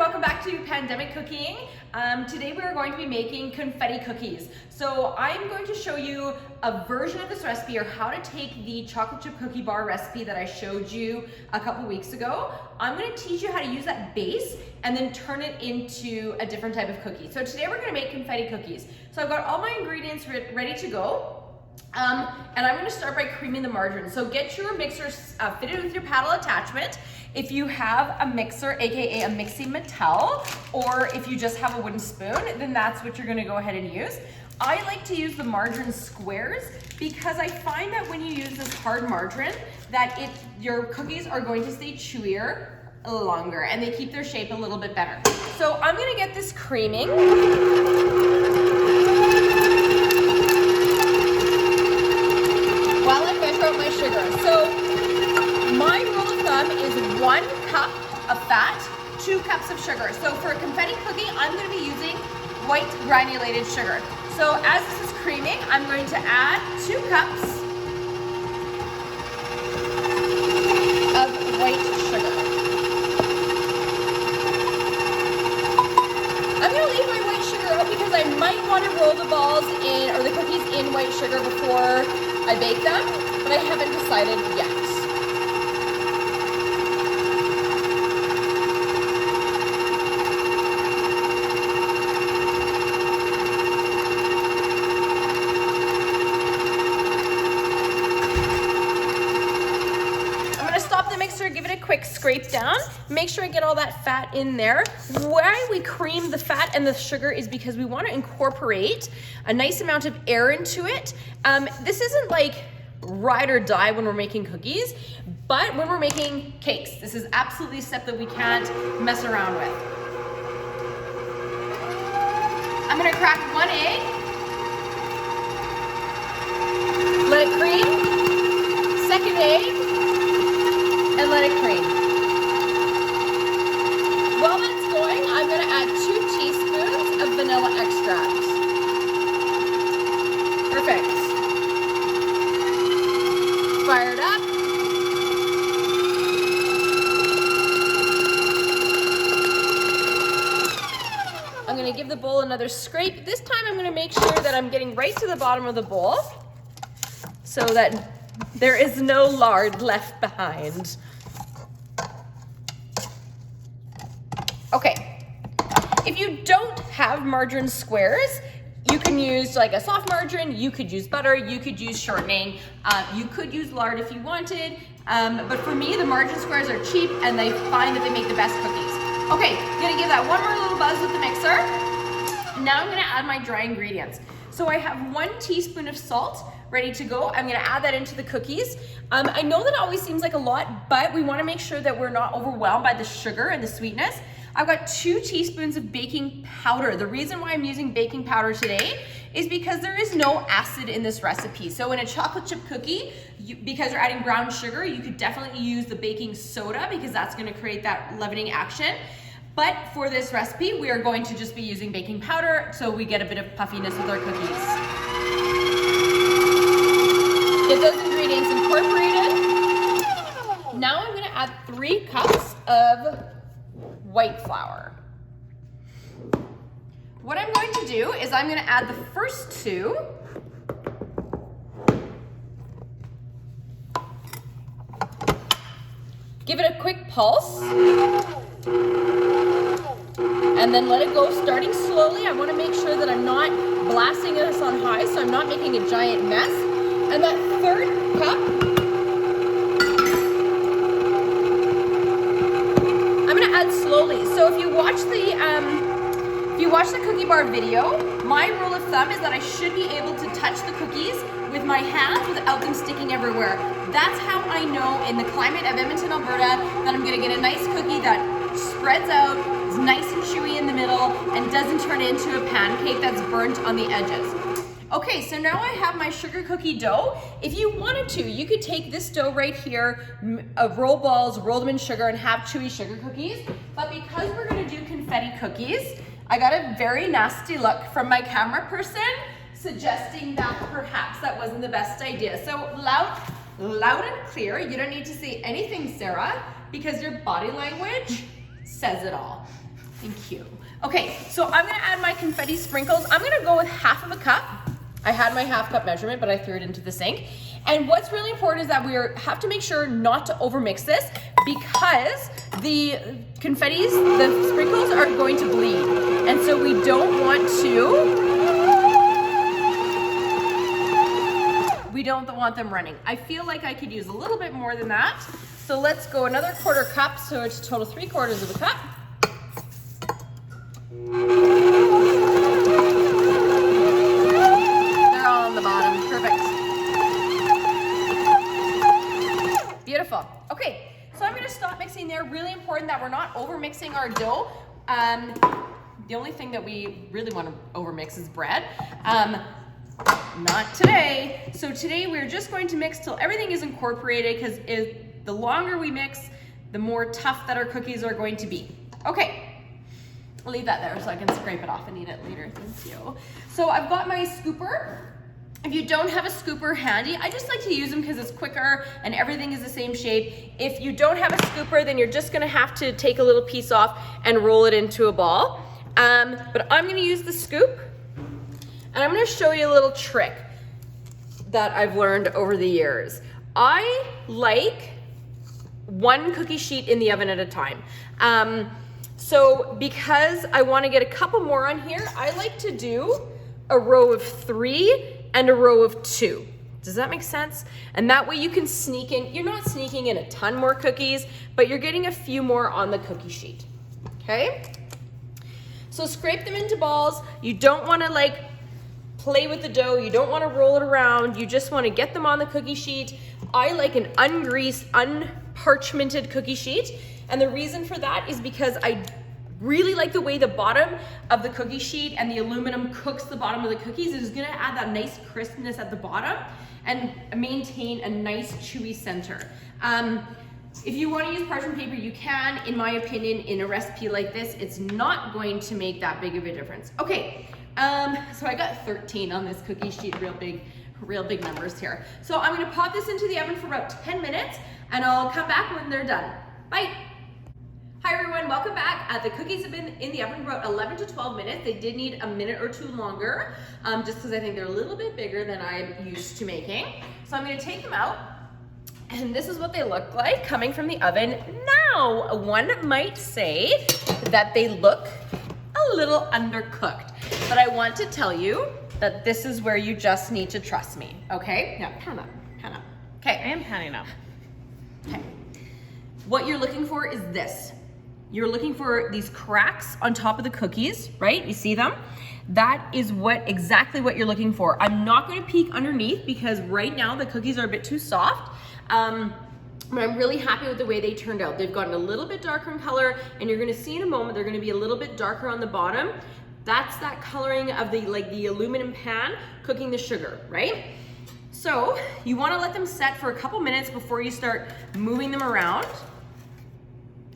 welcome back to Pandemic Cooking. Today we are going to be making confetti cookies. So I'm going to show you a version of this recipe, or how to take the chocolate chip cookie bar recipe that I showed you a couple weeks ago. I'm going to teach you how to use that base and then turn it into a different type of cookie. So today we're going to make confetti cookies. So I've got all my ingredients ready to go. And I'm going to start by creaming the margarine. So get your mixer fitted with your paddle attachment. If you have a mixer, aka a mixing mattel, or if you just have a wooden spoon, then that's what you're going to go ahead and use. I like to use the margarine squares because I find that when you use this hard margarine, that your cookies are going to stay chewier longer and they keep their shape a little bit better. So I'm going to get this creaming. While I measure out my sugar. So my rule of thumb is 1 cup of fat, 2 cups of sugar. So for a confetti cookie, I'm going to be using white granulated sugar. So as this is creaming, I'm going to add 2 cups of white sugar. I'm going to leave my white sugar out because I might want to roll the balls in, or the cookies in white sugar before I bake them, but I haven't decided yet. Give it a quick scrape down. Make sure I get all that fat in there. Why we cream the fat and the sugar is because we want to incorporate a nice amount of air into it. This isn't like ride or die when we're making cookies, but when we're making cakes, this is absolutely a step that we can't mess around with. I'm gonna crack 1 egg. Let it cream. Second egg. And let it cream. While that's going, I'm going to add 2 teaspoons of vanilla extract. Perfect. Fire it up. I'm going to give the bowl another scrape. This time I'm going to make sure that I'm getting right to the bottom of the bowl so that there is no lard left behind. Okay, if you don't have margarine squares, you can use like a soft margarine, you could use butter, you could use shortening, you could use lard if you wanted, but for me, the margarine squares are cheap and I find that they make the best cookies. Okay, I'm gonna give that one more little buzz with the mixer. Now I'm gonna add my dry ingredients. So I have 1 teaspoon of salt ready to go. I'm gonna add that into the cookies. I know that always seems like a lot, but we wanna make sure that we're not overwhelmed by the sugar and the sweetness. I've got 2 teaspoons of baking powder. The reason why I'm using baking powder today is because there is no acid in this recipe. So in a chocolate chip cookie, because you're adding brown sugar, you could definitely use the baking soda because that's gonna create that leavening action. But for this recipe, we are going to just be using baking powder so we get a bit of puffiness with our cookies. Get those ingredients incorporated. Now I'm gonna add 3 cups of white flour. What I'm going to do is I'm going to add the first 2. Give it a quick pulse. And then let it go, starting slowly. I want to make sure that I'm not blasting this on high, so I'm not making a giant mess. And that 3rd cup, add slowly. So if you watch the cookie bar video, my rule of thumb is that I should be able to touch the cookies with my hands without them sticking everywhere. That's how I know in the climate of Edmonton, Alberta, that I'm gonna get a nice cookie that spreads out, is nice and chewy in the middle, and doesn't turn into a pancake that's burnt on the edges. Okay, so now I have my sugar cookie dough. If you wanted to, you could take this dough right here, roll balls, roll them in sugar, and have chewy sugar cookies. But because we're gonna do confetti cookies, I got a very nasty look from my camera person suggesting that perhaps that wasn't the best idea. So loud and clear, you don't need to say anything, Sarah, because your body language says it all. Thank you. Okay, so I'm gonna add my confetti sprinkles. I'm gonna go with half of a cup. I had my half cup measurement, but I threw it into the sink. And what's really important is that we have to make sure not to overmix this because the confettis, the sprinkles are going to bleed. And so we don't want them running. I feel like I could use a little bit more than that. So let's go another quarter cup, so it's a total 3/4 of a cup. They're all on the bottom, perfect. Beautiful. Okay, so I'm gonna stop mixing there. Really important that we're not over mixing our dough. The only thing that we really want to over mix is bread. Not today. So today we're just going to mix till everything is incorporated because the longer we mix, the more tough that our cookies are going to be. Okay, I'll leave that there so I can scrape it off and eat it later. Thank you. So I've got my scooper. If you don't have a scooper handy, I just like to use them because it's quicker and everything is the same shape. If you don't have a scooper, then you're just gonna have to take a little piece off and roll it into a ball. But I'm gonna use the scoop and I'm gonna show you a little trick that I've learned over the years. I like one cookie sheet in the oven at a time. So because I wanna get a couple more on here, I like to do a row of 3 and a row of 2. Does that make sense? And that way you can sneak in, you're not sneaking in a ton more cookies, but you're getting a few more on the cookie sheet, okay? So scrape them into balls. You don't wanna like play with the dough. You don't wanna roll it around. You just wanna get them on the cookie sheet. I like an ungreased, unparchmented cookie sheet. And the reason for that is because I really like the way the bottom of the cookie sheet and the aluminum cooks the bottom of the cookies. It is gonna add that nice crispness at the bottom and maintain a nice chewy center. If you wanna use parchment paper, you can. In my opinion, in a recipe like this, it's not going to make that big of a difference. Okay, so I got 13 on this cookie sheet, real big numbers here. So I'm gonna pop this into the oven for about 10 minutes and I'll come back when they're done. Bye. Hi everyone, welcome back. The cookies have been in the oven for about 11 to 12 minutes. They did need a minute or 2 longer, just because I think they're a little bit bigger than I'm used to making. So I'm gonna take them out, and this is what they look like coming from the oven. Now, one might say that they look a little undercooked, but I want to tell you that this is where you just need to trust me, okay? Now, pan up. Okay. I am panning up. Okay. What you're looking for is this. You're looking for these cracks on top of the cookies, right? You see them? That is exactly what you're looking for. I'm not gonna peek underneath because right now the cookies are a bit too soft. But I'm really happy with the way they turned out. They've gotten a little bit darker in color, and you're gonna see in a moment they're gonna be a little bit darker on the bottom. That's that coloring of the aluminum pan cooking the sugar, right? So you wanna let them set for a couple minutes before you start moving them around.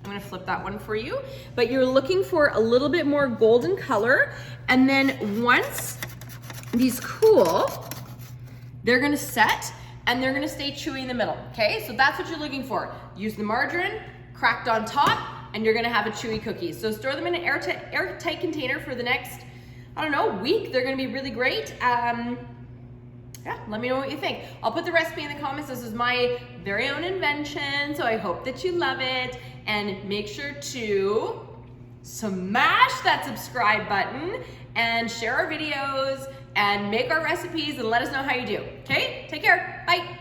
I'm gonna flip that one for you, but you're looking for a little bit more golden color, and then once these cool, they're gonna set and they're gonna stay chewy in the middle, okay? So that's what you're looking for. Use the margarine, cracked on top, and you're gonna have a chewy cookie. So store them in an airtight container for the next, I don't know, week. They're gonna be really great. Yeah, let me know what you think. I'll put the recipe in the comments. This is my very own invention, so I hope that you love it. And make sure to smash that subscribe button and share our videos and make our recipes and let us know how you do. Okay? Take care. Bye.